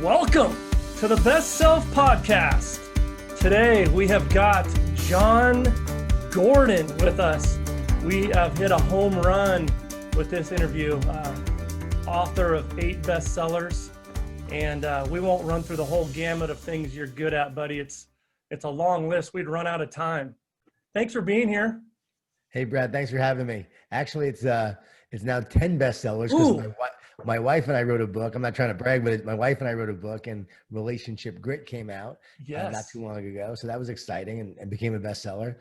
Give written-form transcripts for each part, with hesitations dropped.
Welcome to the Best Self Podcast. Today we have got Jon Gordon with us. We have hit a home run with this interview. Author of 8 bestsellers, and we won't run through the whole gamut of things you're good at, buddy. It's a long list. We'd run out of time. Thanks for being here. Hey, Brad, thanks for having me. Actually, it's now 10 bestsellers because my wife and I wrote a book. I'm not trying to brag, but my wife and I wrote a book, and Relationship Grit came out not too long ago. So that was exciting and became a bestseller.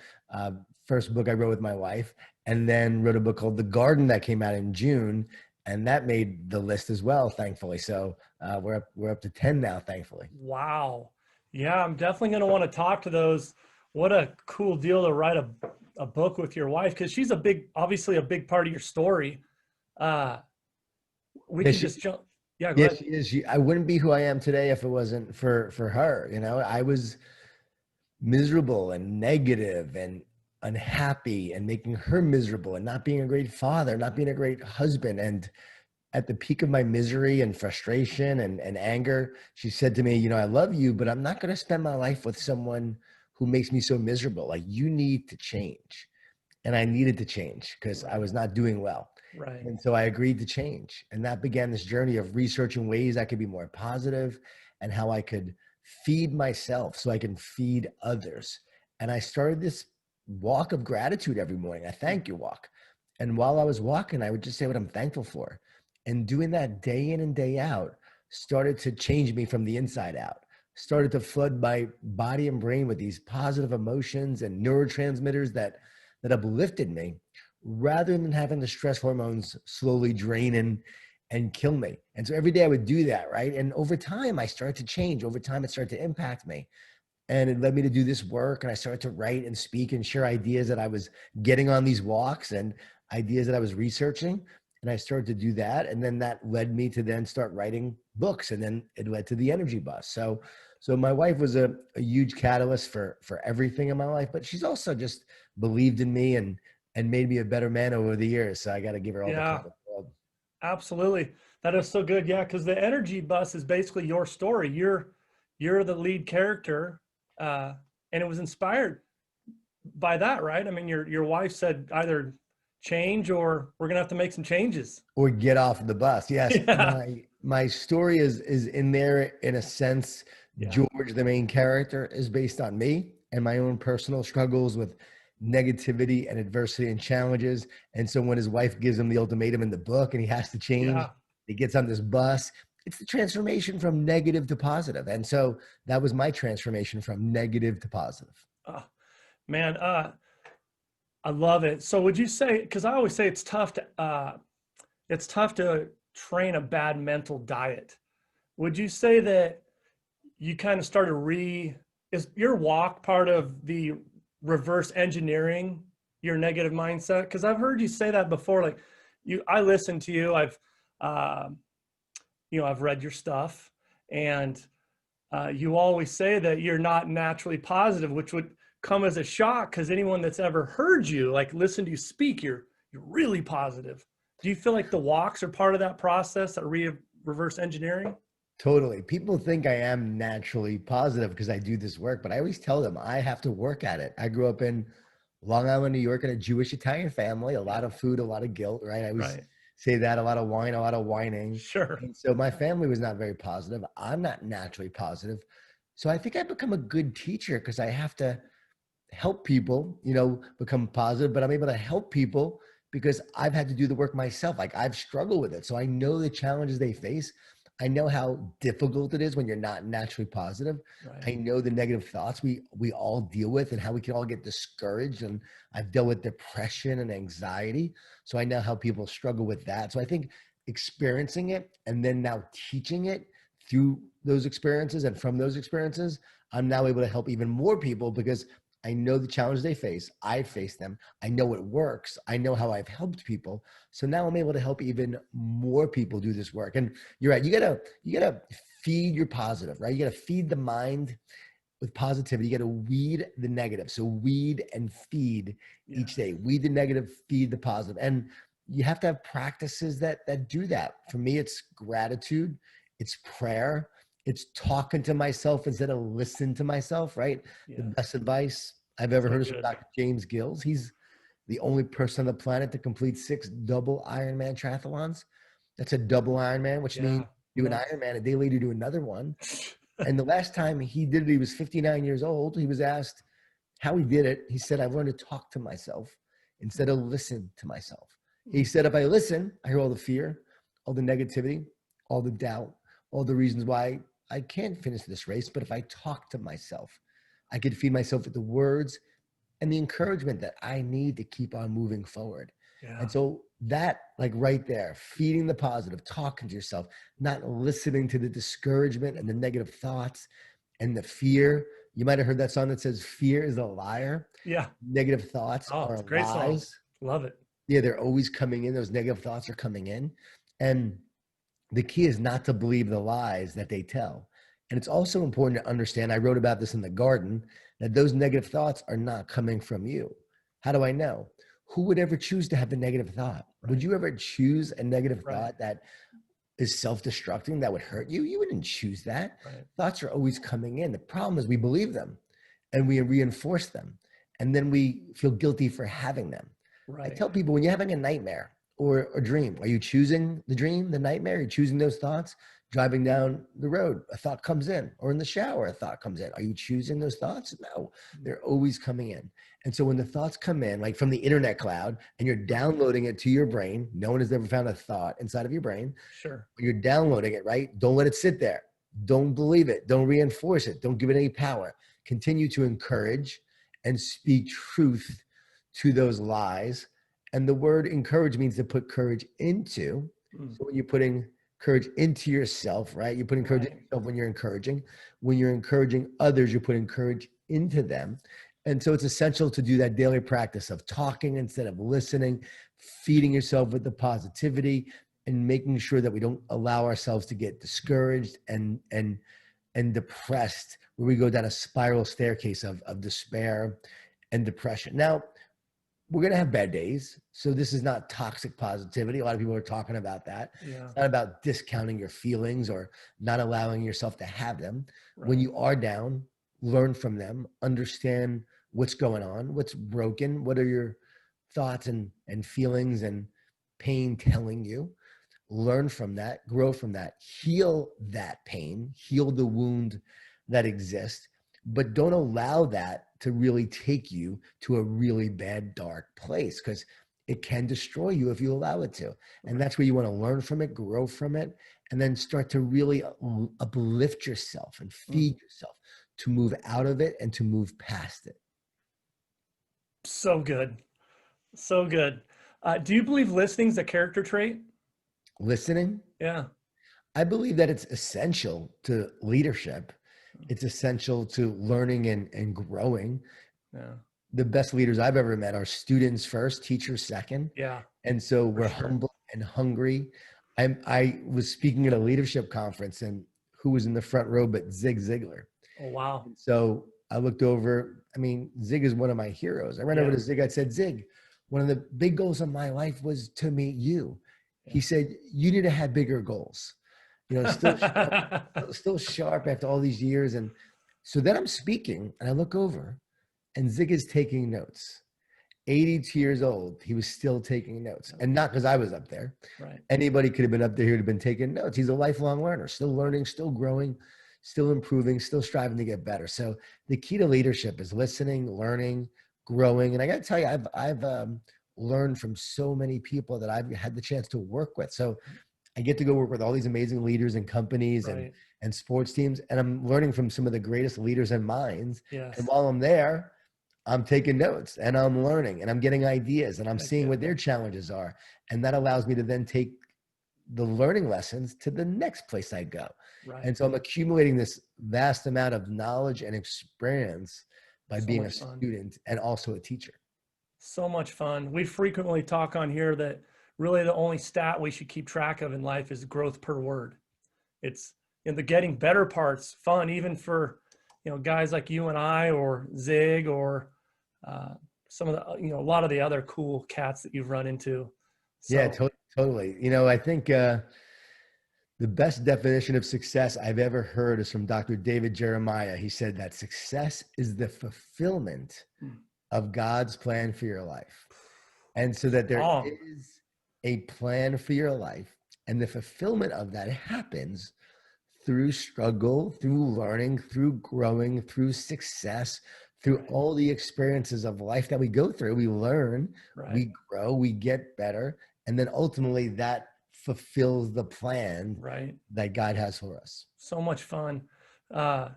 First book I wrote with my wife, and then wrote a book called The Garden that came out in June, and that made the list as well, thankfully. So we're up to 10 now, thankfully. Wow. Yeah, I'm definitely going to want to talk to those. What a cool deal to write a book with your wife, because she's obviously a big part of your story. We can just jump. Yeah, go ahead. She is. I wouldn't be who I am today if it wasn't for her. You know, I was miserable and negative and unhappy and making her miserable and not being a great father, not being a great husband. And at the peak of my misery and frustration and anger, she said to me, you know, I love you, but I'm not going to spend my life with someone who makes me so miserable. Like, you need to change. And I needed to change because I was not doing well. Right. And so I agreed to change. And that began this journey of researching ways I could be more positive and how I could feed myself so I can feed others. And I started this walk of gratitude every morning. I thank you walk. And while I was walking, I would just say what I'm thankful for. And doing that day in and day out started to change me from the inside out, started to flood my body and brain with these positive emotions and neurotransmitters that uplifted me, rather than having the stress hormones slowly drain and kill me. And so every day I would do that, right? And over time, I started to change. Over time, it started to impact me. And it led me to do this work. And I started to write and speak and share ideas that I was getting on these walks and ideas that I was researching. And I started to do that. And then that led me to then start writing books. And then it led to the Energy Bus. So my wife was a huge catalyst for everything in my life, but she's also just believed in me and made me a better man over the years. So I got to give her all the credit in the world. Absolutely. That is so good. Yeah. Cause the Energy Bus is basically your story. You're the lead character. And it was inspired by that, right? I mean, your wife said either change or we're going to have to make some changes. Or get off the bus. Yes. Yeah. My story is in there in a sense. Yeah. George, the main character, is based on me and my own personal struggles with negativity and adversity and challenges. And so when his wife gives him the ultimatum in the book and he has to change, he gets on this bus. It's the transformation from negative to positive. And so that was my transformation from negative to positive. Man, I love it. So would you say, because I always say it's tough to train a bad mental diet. Would you say that you kind of started is your walk part of the reverse engineering your negative mindset? Because I've heard you say that before. Like I listened to you. I've read your stuff, and you always say that you're not naturally positive, which would come as a shock because anyone that's ever heard you, like listen to you speak, you're really positive. Do you feel like the walks are part of that process, that reverse engineering? Totally. People think I am naturally positive because I do this work, but I always tell them I have to work at it. I grew up in Long Island, New York, in a Jewish Italian family, a lot of food, a lot of guilt, right? I always say that, a lot of wine, a lot of whining. Sure. And so my family was not very positive. I'm not naturally positive. So I think I've become a good teacher because I have to help people, become positive, but I'm able to help people because I've had to do the work myself. Like, I've struggled with it. So I know the challenges they face. I know how difficult it is when you're not naturally positive. Right. I know the negative thoughts we all deal with and how we can all get discouraged. And I've dealt with depression and anxiety. So I know how people struggle with that. So I think experiencing it and then now teaching it through those experiences and from those experiences, I'm now able to help even more people because I know the challenges they face. I've faced them. I know it works. I know how I've helped people. So now I'm able to help even more people do this work. And you're right. You gotta feed your positive, right? You gotta feed the mind with positivity. You gotta weed the negative. So weed and feed each day. Weed the negative, feed the positive. And you have to have practices that do that. For me, it's gratitude, it's prayer, It's talking to myself instead of listening to myself, right? The Yeah. best advice I've ever So heard is from good. Dr. James Gills. He's the only person on the planet to complete 6 double Ironman triathlons. That's a double Ironman, which means Yeah. do an Nuts. Ironman, a day later do another one. And the last time he did it, he was 59 years old. He was asked how he did it. He said, I've learned to talk to myself instead of listen to myself. He said, if I listen, I hear all the fear, all the negativity, all the doubt, all the reasons why I can't finish this race. But if I talk to myself, I could feed myself with the words and the encouragement that I need to keep on moving forward. Yeah. And so that, like right there, feeding the positive, talking to yourself, not listening to the discouragement and the negative thoughts and the fear. You might have heard that song that says, fear is a liar. Yeah. Negative thoughts Oh, are it's a great song. lies. Love it. Yeah, they're always coming in. Those negative thoughts are coming in. And the key is not to believe the lies that they tell. And it's also important to understand, I wrote about this in the garden, that those negative thoughts are not coming from you. How do I know? Who would ever choose to have a negative thought? Right. Would you ever choose a negative Right. thought that is self-destructing, that would hurt you? You wouldn't choose that. Right. Thoughts are always coming in. The problem is we believe them and we reinforce them. And then we feel guilty for having them. I Right. tell people, when you're having a nightmare or a dream, are you choosing the dream, the nightmare? Are you choosing those thoughts? Driving down the road, a thought comes in, or in the shower, a thought comes in. Are you choosing those thoughts? No, they're always coming in. And so when the thoughts come in, like from the internet cloud, and you're downloading it to your brain, no one has ever found a thought inside of your brain. Sure. You're downloading it, right? Don't let it sit there. Don't believe it. Don't reinforce it. Don't give it any power. Continue to encourage and speak truth to those lies. And the word encourage means to put courage into. So when you're putting courage into yourself, right? You're putting courage into yourself when you're encouraging. When you're encouraging others, you're putting courage into them. And so it's essential to do that daily practice of talking instead of listening, feeding yourself with the positivity, and making sure that we don't allow ourselves to get discouraged and depressed, where we go down a spiral staircase of despair and depression. Now, we're going to have bad days. So this is not toxic positivity. A lot of people are talking about that. Yeah. It's not about discounting your feelings or not allowing yourself to have them. Right. When you are down, learn from them, understand what's going on, what's broken, what are your thoughts and feelings and pain telling you. Learn from that, grow from that, heal that pain, heal the wound that exists, but don't allow that to really take you to a really bad, dark place, because it can destroy you if you allow it to. And that's where you want to learn from it, grow from it, and then start to really uplift yourself and feed yourself to move out of it and to move past it. So good. So good. Do you believe listening's a character trait? Listening? Yeah. I believe that it's essential to leadership. It's essential to learning and growing. Yeah. The best leaders I've ever met are students first, teachers second. Yeah. And so we're sure. humble and hungry. I was speaking at a leadership conference, and who was in the front row but Zig Ziglar. Oh, wow. So I looked over. I mean, Zig is one of my heroes. I ran over to Zig. I said, Zig, one of the big goals of my life was to meet you. He said, you need to have bigger goals. You know, still sharp after all these years. And so then I'm speaking and I look over and Zig is taking notes. 82 years old, he was still taking notes. And not because I was up there. Right. Anybody could have been up there who would have been taking notes. He's a lifelong learner, still learning, still growing, still improving, still striving to get better. So the key to leadership is listening, learning, growing. And I got to tell you, I've learned from so many people that I've had the chance to work with. So I get to go work with all these amazing leaders and companies and sports teams. And I'm learning from some of the greatest leaders and minds. Yes. And while I'm there, I'm taking notes and I'm learning and I'm getting ideas and I'm seeing what their challenges are. And that allows me to then take the learning lessons to the next place I go. Right. And so I'm accumulating this vast amount of knowledge and experience by being a student and also a teacher. So much fun. We frequently talk on here that really the only stat we should keep track of in life is growth per word. It's in the getting better parts fun, even for, you know, guys like you and I or Zig or some of the, you know, a lot of the other cool cats that you've run into. So, yeah, totally. You know, I think The best definition of success I've ever heard is from Dr. David Jeremiah. He said that success is the fulfillment Hmm. of God's plan for your life. And so that there Strong. is a plan for your life, and the fulfillment of that happens through struggle, through learning, through growing, through success, through Right. all the experiences of life that we go through. We learn, Right. we grow, we get better, and then ultimately that fulfills the plan Right. that God has for us. So much fun. Uh,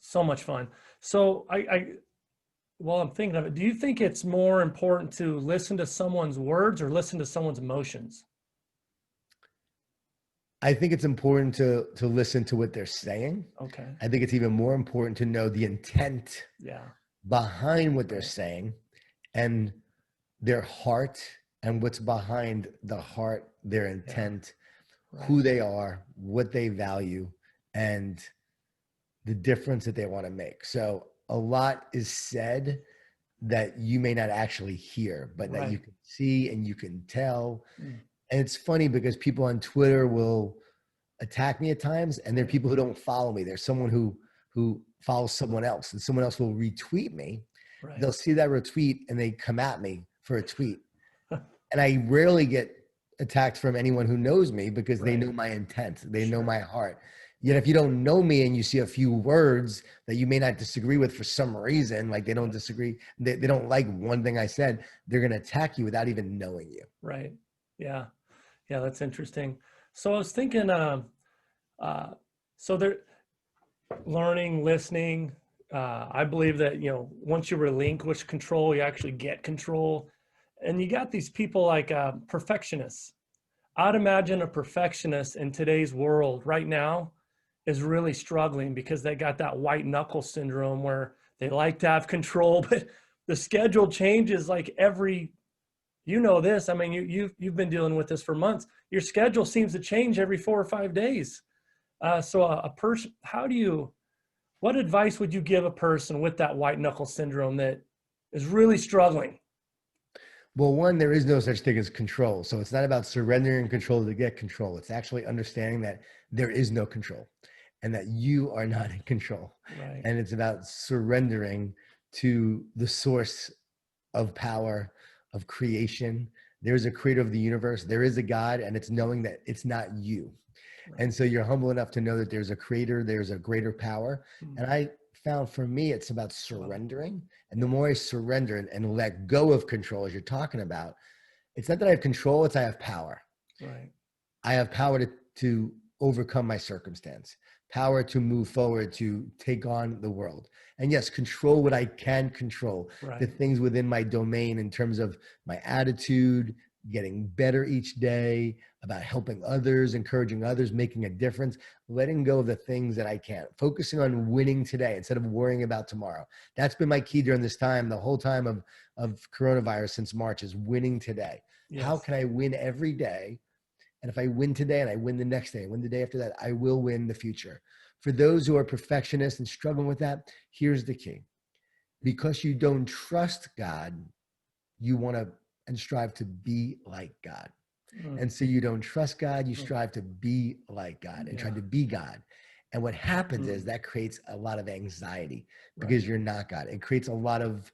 so much fun. So while I'm thinking of it, do you think it's more important to listen to someone's words or listen to someone's emotions? I think it's important to listen to what they're saying. Okay. I think it's even more important to know the intent Yeah. behind what they're Right. saying and their heart and what's behind the heart, their intent, who Right. they are, what they value, and the difference that they want to make. So a lot is said that you may not actually hear, but that you Right. can see and you can tell. Mm. And it's funny because people on Twitter will attack me at times, and there are Right. people who don't follow me. There's someone who follows someone else, and someone else will retweet me. Right. They'll see that retweet and they come at me for a tweet. And I rarely get attacked from anyone who knows me because they Right. know my intent. They know Sure. my heart. Yet if you don't know me and you see a few words that you may not disagree with for some reason, like they don't disagree, they don't like one thing I said, they're going to attack you without even knowing you. Right. Yeah. Yeah. That's interesting. So I was thinking, so they're learning, listening. I believe that, once you relinquish control, you actually get control. And you got these people like perfectionists. I'd imagine a perfectionist in today's world right now is really struggling because they got that white knuckle syndrome where they like to have control, but the schedule changes like every, this. I mean, you've been dealing with this for months. Your schedule seems to change every 4 or 5 days. So a person, what advice would you give a person with that white knuckle syndrome that is really struggling? Well, one, there is no such thing as control. So it's not about surrendering control to get control. It's actually understanding that there is no control and that you are not in control. Right. And it's about surrendering to the source of power, of creation. There's a creator of the universe. There is a God, and it's knowing that it's not you. Right. And so you're humble enough to know that there's a creator, there's a greater power. Mm. And I found for me, it's about surrendering. And the more I surrender and let go of control, as you're talking about, it's not that I have control, it's I have power. Right. I have power to overcome my circumstance, power to move forward, to take on the world. And yes, control what I can control, Right. the things within my domain in terms of my attitude, getting better each day, about helping others, encouraging others, making a difference, letting go of the things that I can't, focusing on winning today instead of worrying about tomorrow. That's been my key during this time, the whole time of coronavirus since March, is winning today. Yes. How can I win every day? And if I win today and I win the next day, I win the day after that, I will win the future. For those who are perfectionists and struggling with that, here's the key. Because you don't trust God, you want to and strive to be like God. Mm. And so you don't trust God, you strive to be like God and try to be God. And what happens is that creates a lot of anxiety because you're not God. It creates a lot of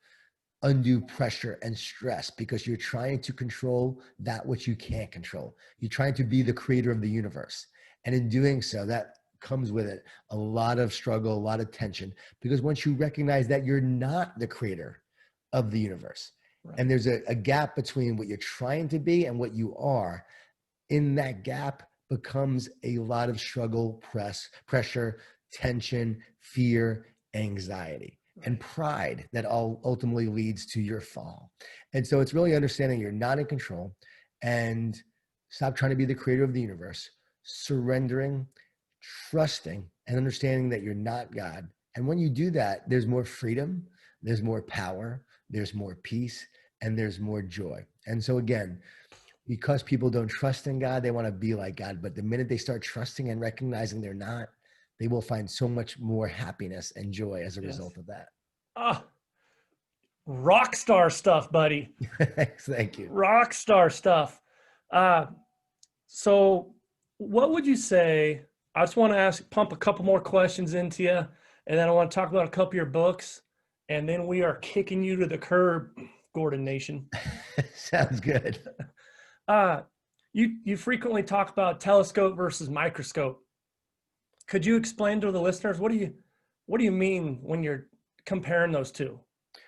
undue pressure and stress because you're trying to control that which you can't control. You're trying to be the creator of the universe. And in doing so, that comes with it a lot of struggle, a lot of tension, because once you recognize that you're not the creator of the universe, and there's a gap between what you're trying to be and what you are, in that gap becomes a lot of struggle, pressure, tension, fear, anxiety, and pride that all ultimately leads to your fall. And so it's really understanding you're not in control and stop trying to be the creator of the universe, surrendering, trusting, and understanding that you're not God. And when you do that, there's more freedom, there's more power, there's more peace, and there's more joy. And so again, because people don't trust in God, they want to be like God. But the minute they start trusting and recognizing they're not, they will find so much more happiness and joy as a result of that. Ah, rock star stuff, buddy. Thank you. Rock star stuff. So what would you say? I just want to pump a couple more questions into you, and then I want to talk about a couple of your books, and then we are kicking you to the curb, Gordon Nation. Sounds good. Uh, you frequently talk about telescope versus microscope. Could you explain to the listeners what do you mean when you're comparing those two?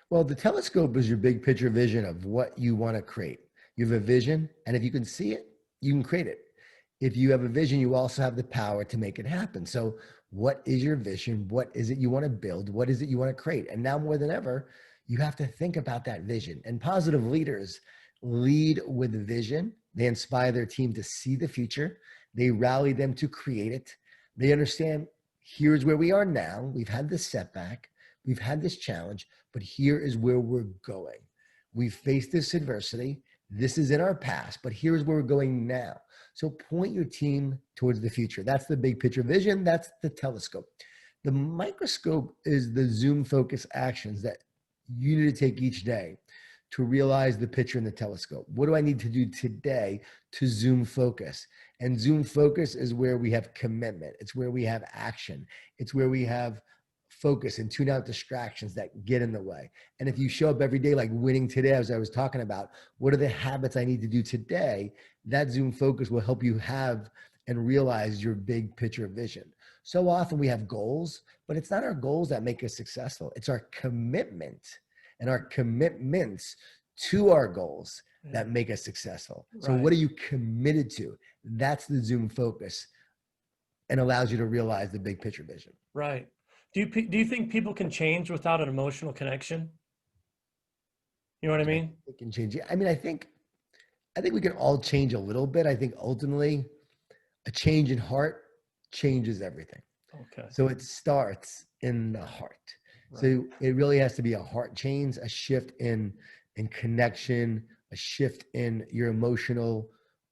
Well, the telescope is your big picture vision of what you want to create. You have a vision, and if you can see it, you can create it. If you have a vision, you also have the power to make it happen. So, what is your vision? What is it you want to build? What is it you want to create? And now more than ever, you have to think about that vision. And positive leaders lead with vision. They inspire their team to see the future. They rally them to create it. They understand here's where we are now. We've had this setback. We've had this challenge, but here is where we're going. We've faced this adversity. This is in our past, but here's where we're going now. So point your team towards the future. That's the big picture vision. That's the telescope. The microscope is the zoom focus actions that you need to take each day to realize the picture in the telescope. What do I need to do today to zoom focus? And zoom focus is where we have commitment. It's where we have action. It's where we have focus and tune out distractions that get in the way. And if you show up every day, like winning today, as I was talking about, what are the habits I need to do today? That zoom focus will help you have and realize your big picture vision. So often we have goals, but it's not our goals that make us successful. It's our commitment and our commitments to our goals that make us successful. So what are you committed to? That's the zoom focus and allows you to realize the big picture vision. Right. Do you think people can change without an emotional connection? You know what I mean? It can change. I mean, I think we can all change a little bit. I think ultimately a change in heart changes everything. Okay. So it starts in the heart. Right. So it really has to be a heart change, a shift in connection, a shift in your emotional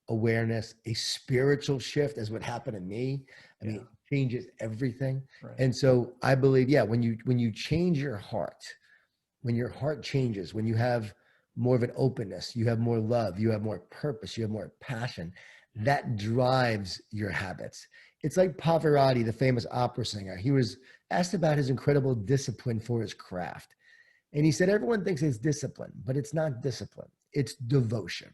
awareness, a spiritual shift, as what happened to me. I mean, it changes everything. Right. And so I believe, when you change your heart, when your heart changes, when you have more of an openness, you have more love, you have more purpose, you have more passion, that drives your habits. It's like Pavarotti, the famous opera singer. He was asked about his incredible discipline for his craft. And he said, everyone thinks it's discipline, but it's not discipline. It's devotion.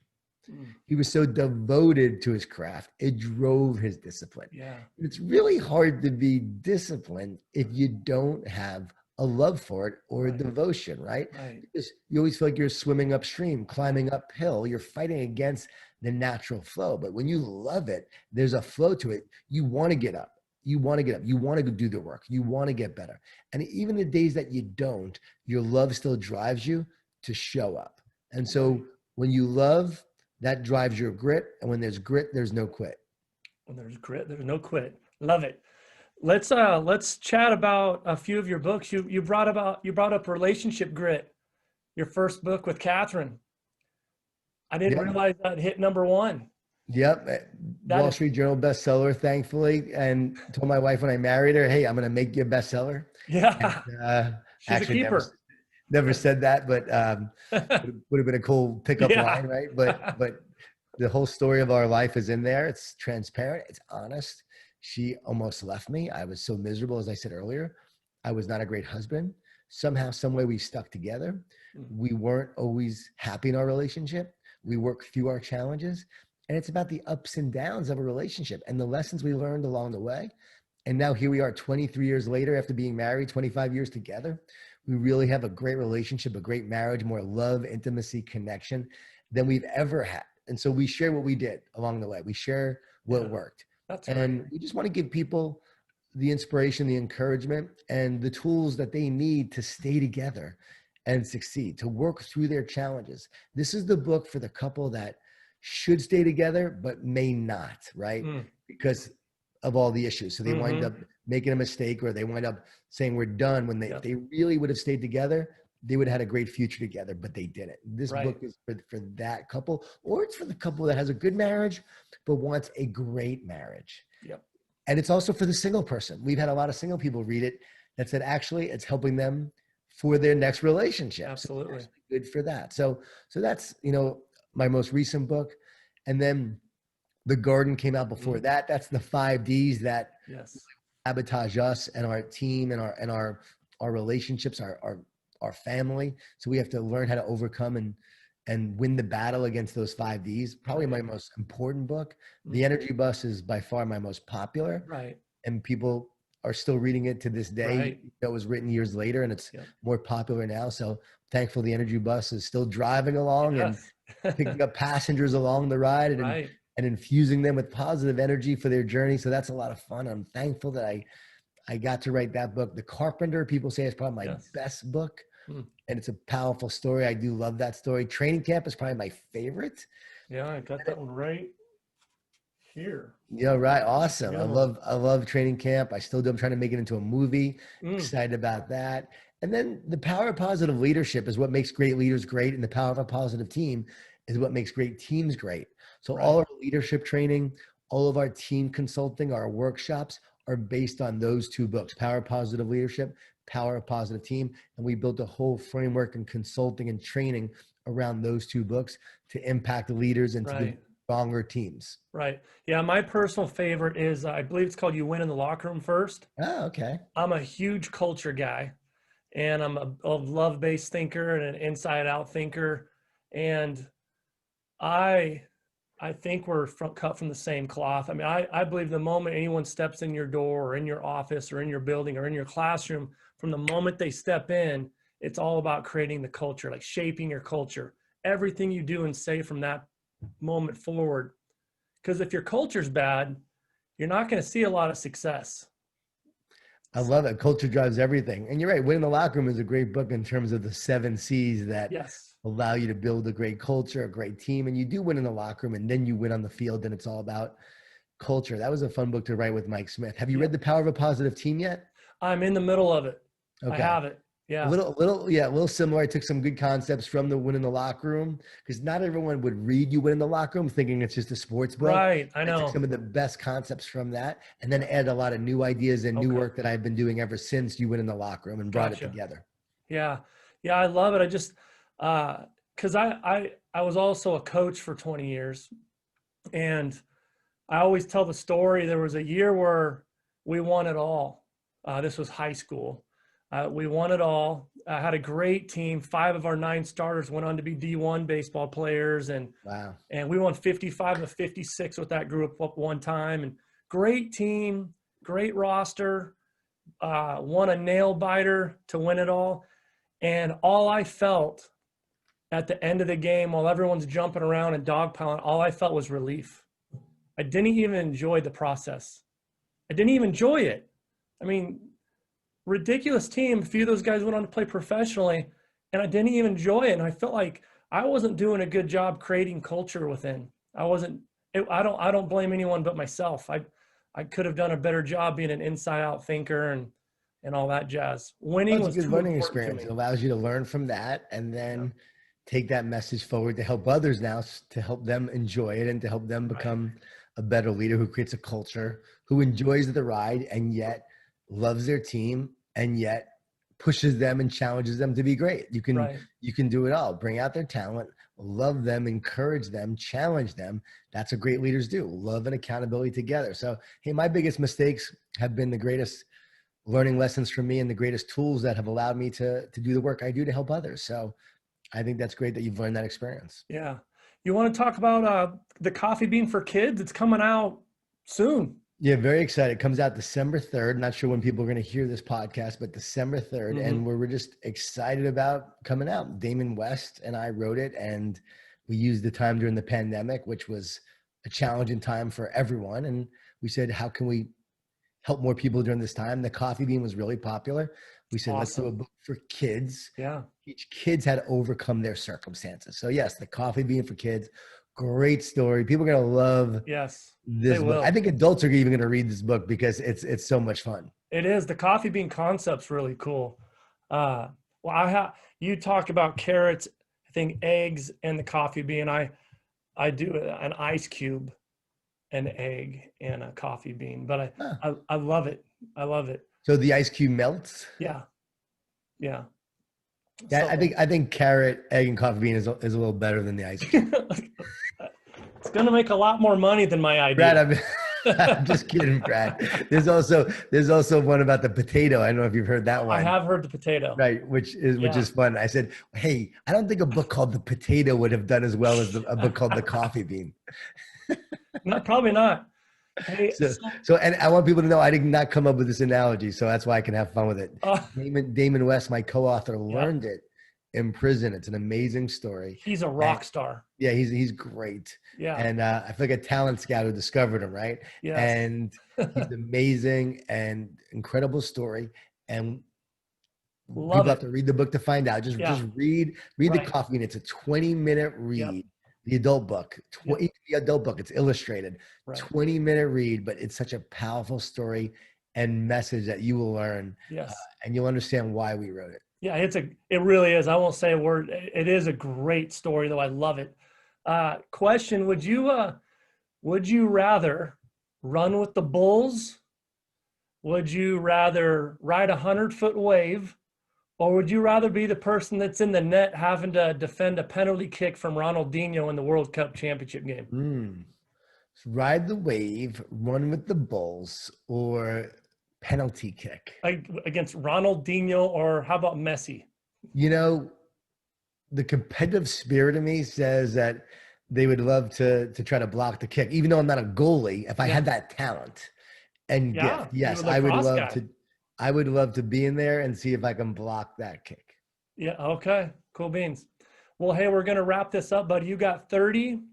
He was so devoted to his craft, it drove his discipline. Yeah. It's really hard to be disciplined if you don't have a love for it or a devotion, right? Because you always feel like you're swimming upstream, climbing uphill, you're fighting against the natural flow. But when you love it, there's a flow to it. You want to get up. You want to get up. You want to go do the work. You want to get better. And even the days that you don't, your love still drives you to show up. And so when you love, that drives your grit. And when there's grit, there's no quit. When there's grit, there's no quit. Love it. Let's chat about a few of your books. You brought up Relationship Grit, your first book with Catherine. I didn't realize that hit #1. Yep. Wall Street Journal bestseller, thankfully. And told my wife when I married her, hey, I'm going to make you a bestseller. Yeah. And, she's a keeper. Never said that, but would have been a cool pickup line, right? But the whole story of our life is in there. It's transparent. It's honest. She almost left me. I was so miserable, as I said earlier. I was not a great husband. Somehow, some way we stuck together. We weren't always happy in our relationship. We worked through our challenges. And it's about the ups and downs of a relationship and the lessons we learned along the way. And now here we are 23 years later after being married, 25 years together. We really have a great relationship, a great marriage, more love, intimacy, connection than we've ever had. And so we share what we did along the way. We share what worked. And we just want to give people the inspiration, the encouragement, and the tools that they need to stay together and succeed, to work through their challenges. This is the book for the couple that should stay together, but may not, right? Because of all the issues. So they wind up making a mistake, or they wind up saying we're done when they really would have stayed together. They would have had a great future together, but they didn't. This book is for that couple, or it's for the couple that has a good marriage, but wants a great marriage. Yep. And it's also for the single person. We've had a lot of single people read it that said, actually, it's helping them for their next relationship. Absolutely. So good for that. So that's, my most recent book. And then The Garden came out before that. That's the 5 Ds that Yes. sabotage us and our team and our relationships, our family. So we have to learn how to overcome and win the battle against those 5 Ds. Probably my most important book. The Energy Bus is by far my most popular. Right. And people are still reading it to this day. Right. That was written years later, and it's more popular now. So thankful the Energy Bus is still driving along and picking up passengers along the ride and infusing them with positive energy for their journey. So that's a lot of fun. I'm thankful that I got to write that book. The Carpenter, people say it's probably my best book. And it's a powerful story. I do love that story. Training Camp is probably my favorite. Yeah, I got that one right here. Yeah, right. Awesome. I love Training Camp. I still do. I'm trying to make it into a movie. Excited about that. And then the power of positive leadership is what makes great leaders great. And the power of a positive team is what makes great teams great. So all our leadership training, all of our team consulting, our workshops are based on those 2 books, Power of Positive Leadership, Power of Positive Team. And we built a whole framework and consulting and training around those 2 books to impact leaders and to build stronger teams. Right. Yeah. My personal favorite is, I believe it's called You Win in the Locker Room First. Oh, okay. I'm a huge culture guy, and I'm a love-based thinker and an inside-out thinker. And I think we're cut from the same cloth. I mean, I believe the moment anyone steps in your door or in your office or in your building or in your classroom, from the moment they step in, it's all about creating the culture, like shaping your culture. Everything you do and say from that moment forward. Because if your culture's bad, you're not going to see a lot of success. I love it. Culture drives everything. And you're right. Winning the Locker Room is a great book in terms of the 7 C's that allow you to build a great culture, a great team. And you do win in the locker room, and then you win on the field, and it's all about culture. That was a fun book to write with Mike Smith. Have you read The Power of a Positive Team yet? I'm in the middle of it. Okay. I have it. Yeah. A little similar. I took some good concepts from the Win in the Locker Room, because not everyone would read You Win in the Locker Room thinking it's just a sports book. Right. I know. I took some of the best concepts from that and then add a lot of new ideas and new work that I've been doing ever since You Win in the Locker Room and brought it together. Yeah. Yeah. I love it. I just, cause I was also a coach for 20 years, and I always tell the story. There was a year where we won it all. This was high school. We won it all. I had a great team. 5 of our 9 starters went on to be D1 baseball players. And we won 55 to 56 with that group up one time. And great team, great roster, won a nail biter to win it all. And all I felt at the end of the game, while everyone's jumping around and dogpiling, all I felt was relief. I didn't even enjoy the process. I didn't even enjoy it. I mean, ridiculous team. A few of those guys went on to play professionally, and I didn't even enjoy it. And I felt like I wasn't doing a good job creating culture within. I don't blame anyone but myself. I could have done a better job being an inside out thinker and all that jazz. Winning was a good learning experience. It allows you to learn from that and then take that message forward to help others now, to help them enjoy it and to help them become a better leader who creates a culture, who enjoys the ride and yet loves their team and yet pushes them and challenges them to be great. You can do it all. Bring out their talent, love them, encourage them, challenge them. That's what great leaders do. Love and accountability together. So, hey, my biggest mistakes have been the greatest learning lessons for me and the greatest tools that have allowed me to do the work I do to help others. So I think that's great that you've learned that experience. Yeah. You want to talk about the Coffee Bean for Kids? It's coming out soon. Yeah, very excited. It comes out December 3rd. Not sure when people are going to hear this podcast, but December 3rd. Mm-hmm. And we're just excited about coming out. Damon West and I wrote it, and we used the time during the pandemic, which was a challenging time for everyone. And we said, how can we help more people during this time? The Coffee Bean was really popular. We said, let's do a book for kids. Yeah. Each kids had to overcome their circumstances. So yes, the Coffee Bean for Kids. Great story. People are going to love this book. I think adults are even going to read this book because it's so much fun. It is. The coffee bean concept's really cool. You talk about carrots, I think eggs, and the coffee bean. I do an ice cube, an egg, and a coffee bean. But I love it. I love it. So the ice cube melts? Yeah. Yeah. I think carrot, egg, and coffee bean is a little better than the ice cube. It's going to make a lot more money than my Brad, idea. I'm just kidding, Brad. There's also one about the potato. I don't know if you've heard that I one. have heard the potato. Right, which is Yeah. fun. I said, hey, I don't think a book called The Potato would have done as well as a book called The Coffee Bean. No, probably not. Hey, So, and I want people to know I did not come up with this analogy, so that's why I can have fun with it. uh, Damon West, my co-author, yep. learned it in prison. It's an amazing story. He's a And rock star. yeah, he's great. Yeah. And I feel like a talent scout who discovered him, right? Yes. And he's amazing and incredible story. And Love people have it. to read the book to find out. Just Yeah. read Right. the Coffee Bean. It's a 20-minute read. Yep. The adult book, Yep. the adult book, it's illustrated, Right. 20-minute read, but it's such a powerful story and message that you will learn, Yes. and you'll understand why we wrote it. Yeah, it really is. I won't say a word. It is a great story, though. I love it. Question: would you rather run with the bulls? Would you rather ride a 100-foot wave, or would you rather be the person that's in the net having to defend a penalty kick from Ronaldinho in the World Cup championship game? Ride the wave, run with the bulls, or penalty kick. Against Ronaldinho, or how about Messi? You know, the competitive spirit of me says that they would love to try to block the kick, even though I'm not a goalie. If I had that talent and Yeah, gift, yes, you're a I would lacrosse love guy. to. I would love to be in there and see if I can block that kick. Yeah. Okay. Cool beans. Well, hey, we're gonna wrap this up, buddy. You got 30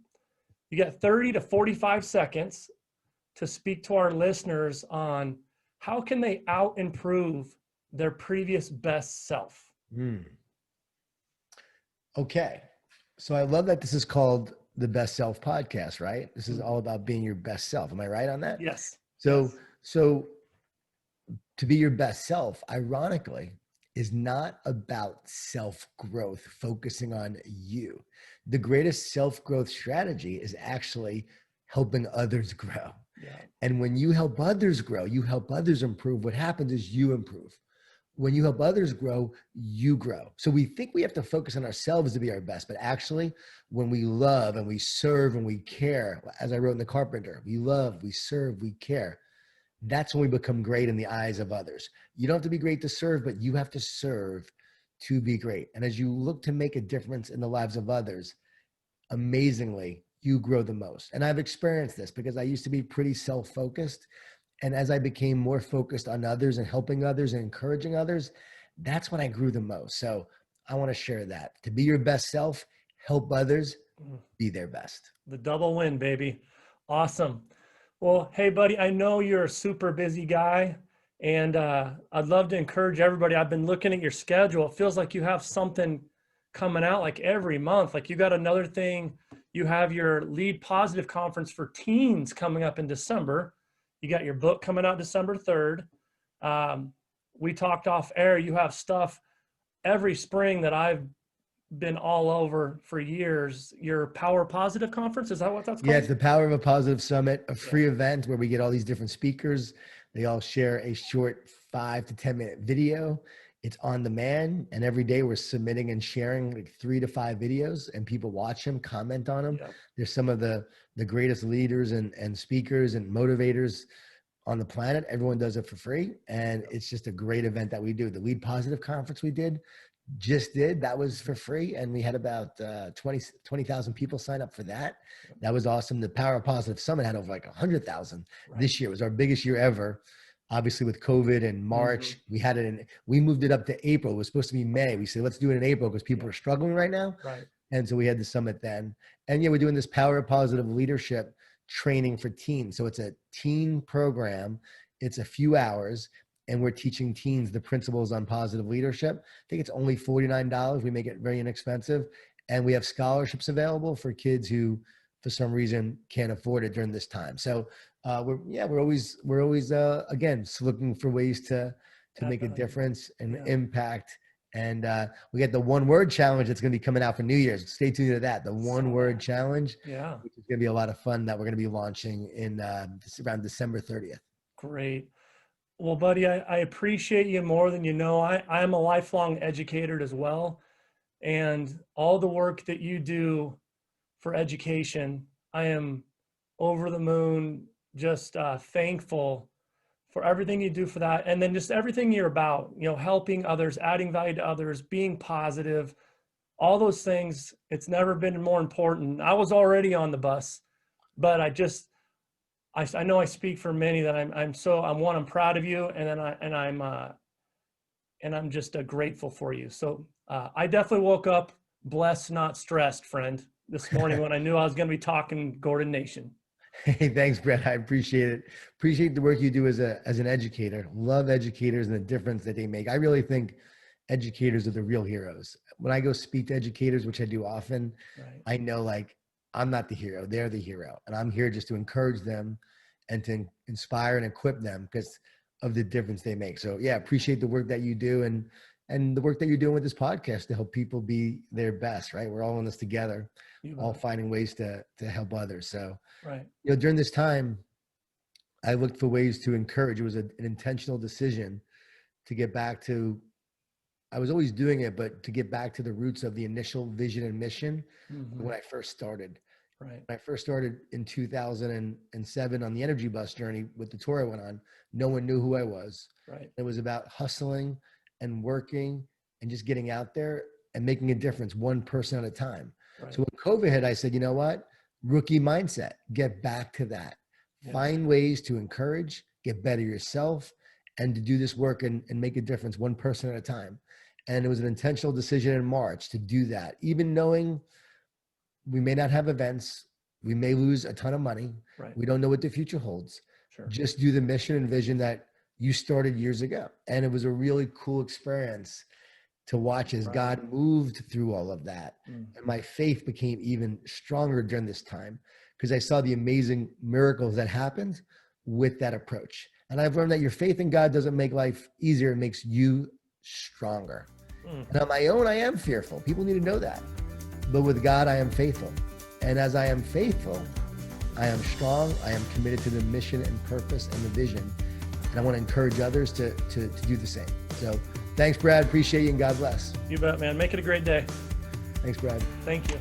to 45 seconds to speak to our listeners on how can they out improve their previous best self. Okay. So I love that this is called the Best Self Podcast, right? This is all about being your best self. Am I right on that? Yes. So, yes. so to be your best self, ironically, is not about self-growth, focusing on you. The greatest self-growth strategy is actually helping others grow. Yeah. And when you help others grow, you help others improve, what happens is you improve. When you help others grow, you grow. So we think we have to focus on ourselves to be our best, but actually when we love and we serve and we care, as I wrote in The Carpenter, we love, we serve, we care. That's when we become great in the eyes of others. You don't have to be great to serve, but you have to serve to be great. And as you look to make a difference in the lives of others, amazingly, you grow the most. And I've experienced this because I used to be pretty self-focused. And as I became more focused on others and helping others and encouraging others, that's when I grew the most. So I want to share that. To be your best self, help others, be their best. The double win, baby. Awesome. Well, hey, buddy, I know you're a super busy guy, and I'd love to encourage everybody. I've been looking at your schedule. It feels like you have something coming out like every month. Like you got another thing. You have your Lead Positive conference for teens coming up in December. You got your book coming out December 3rd. We talked off air. You have stuff every spring that I've been all over for years. Your Power Positive conference, is that what that's called? Yeah, it's the Power of a Positive Summit, a free event where we get all these different speakers. They all share a short 5 to 10 minute video. It's on demand, and every day we're submitting and sharing like 3 to 5 videos, and people watch them, comment on them. Yep. There's some of the greatest leaders and speakers and motivators on the planet. Everyone does it for free, and it's just a great event that we do. The Lead Positive conference we did, that was for free, and we had about 20,000 people sign up for that. That was awesome. The Power of Positive Summit had over like 100,000 this year. It was our biggest year ever. Obviously with COVID in March, we moved it up to April. It was supposed to be May. We said, let's do it in April because people are struggling right now. Right. And so we had the summit then. And yeah, we're doing this Power of Positive Leadership training for teens. So it's a teen program. It's a few hours, and we're teaching teens the principles on positive leadership. I think it's only $49. We make it very inexpensive. And we have scholarships available for kids who, for some reason, can't afford it during this time. So we're always again looking for ways to make a difference and impact. And we got the 1 word challenge that's going to be coming out for New Year's. Stay tuned to that. The 1 word challenge, which is going to be a lot of fun, that we're going to be launching in around December 30th. Great. Well, buddy, I appreciate you more than you know. I am a lifelong educator as well. And all the work that you do for education, I am over the moon, just thankful for everything you do for that. And then just everything you're about, helping others, adding value to others, being positive, all those things. It's never been more important. I was already on the bus, but I know I speak for many that I'm proud of you. And I'm just grateful for you. So I definitely woke up blessed, not stressed, friend, this morning when I knew I was going to be talking Gordon Nation. Hey, thanks, Brett. I appreciate it. Appreciate the work you do as an educator. Love educators and the difference that they make. I really think educators are the real heroes. When I go speak to educators, which I do often, Right. I know like I'm not the hero, they're the hero. And I'm here just to encourage them and to inspire and equip them because of the difference they make. So yeah, appreciate the work that you do and the work that you're doing with this podcast to help people be their best, right? We're all in this together, all finding ways to help others. So, right. During this time, I looked for ways to encourage. It was an intentional decision to get back to, I was always doing it, but to get back to the roots of the initial vision and mission when I first started. Right. When I first started in 2007 on the energy bus journey with the tour I went on, no one knew who I was. Right. It was about hustling and working and just getting out there and making a difference one person at a time. Right. So when COVID hit, I said, you know what? Rookie mindset, get back to that. Yeah. Find ways to encourage, get better yourself, and to do this work and make a difference one person at a time. And it was an intentional decision in March to do that, even knowing we may not have events. We may lose a ton of money. Right. We don't know what the future holds. Sure. Just do the mission and vision that you started years ago. And it was a really cool experience to watch as God moved through all of that. And my faith became even stronger during this time because I saw the amazing miracles that happened with that approach. And I've learned that your faith in God doesn't make life easier. It makes you stronger. And on my own, I am fearful. People need to know that. But with God, I am faithful. And as I am faithful, I am strong. I am committed to the mission and purpose and the vision. And I want to encourage others to do the same. So thanks, Brad. Appreciate you and God bless. You bet, man. Make it a great day. Thanks, Brad. Thank you.